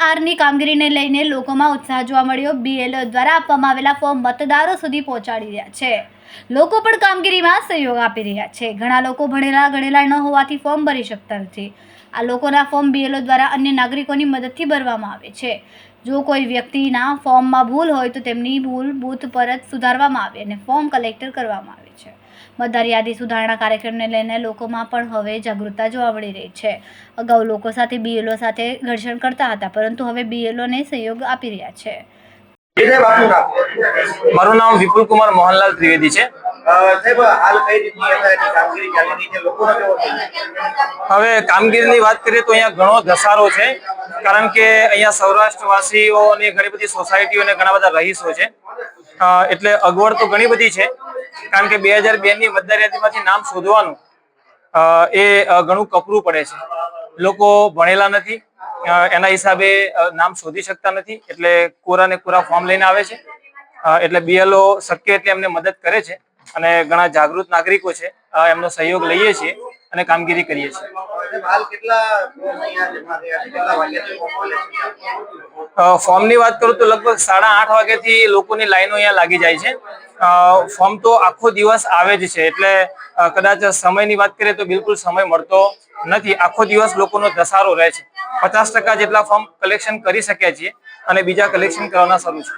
બીએલઆરની કામગીરીને લઈને લોકોમાં ઉત્સાહ જોવા મળ્યો। બીએલઓ દ્વારા આપવામાં આવેલા ફોર્મ મતદારો સુધી પહોંચાડી રહ્યા છે। લોકો પણ કામગીરીમાં સહયોગ આપી રહ્યા છે। ઘણા લોકો ભણેલા ગણેલા ન હોવાથી ફોર્મ ભરી શકતા નથી। આ લોકોના ફોર્મ બીએલઓ દ્વારા અન્ય નાગરિકોની મદદથી ભરવામાં આવે છે। જો કોઈ વ્યક્તિના ફોર્મમાં ભૂલ હોય તો તેમની ભૂલ બૂથ પર જ સુધારવામાં આવે અને ફોર્મ કલેક્ટ કરવામાં આવે છે। મતદાર યાદી સુધારણા કાર્યક્રમને લઈને લોકોમાં પણ હવે જાગૃતતા જોવા મળી રહી છે। અગાઉ લોકો સાથે બીએલઓ સાથે ઘર્ષણ કરતા હતા, પરંતુ હવે બીએલઓને સહયોગ આપી રહ્યા છે। મારું નામ વિપુલ કુમાર મોહનલાલ ત્રિવેદી છે। હવે કામગીરીની વાત કરીએ તો અહીંયા ઘણો ધસારો છે, કારણ કે અહીંયા સૌરાષ્ટ્રવાસીઓની ઘણી બધી સોસાયટીઓ અને ઘણા બધા રહીશો છે, એટલે અગવડ તો ઘણી બધી છે। કારણ કે 2002 ની મતદાર યાદીમાંથી નામ શોધવાનું એ ઘણું કપરું પડે છે। લોકો ભણેલા નથી, એના હિસાબે નામ શોધી શકતા નથી, એટલે કોરા ને કોરા ફોર્મ લઈને આવે છે। એટલે બીએલઓ શક્ય એટલે એમને મદદ કરે છે અને ઘણા જાગૃત નાગરિકો છે, એમનો સહયોગ લઈએ છીએ અને કામગીરી કરીએ છીએ। ફોર્મની વાત કરું તો લગભગ 8:30 વાગ્યાથી લોકોની લાઈનો અહીંયા લાગી જાય છે। ફોર્મ તો આખો દિવસ આવે જ છે, એટલે કદાચ સમયની વાત કરીએ તો બિલકુલ સમય મળતો નથી। આખો દિવસ લોકોનો ધસારો રહે છે। 50% જેટલા ફોર્મ કલેક્શન કરી શક્યા છીએ અને બીજા કલેક્શન કરવાના શરૂ છે।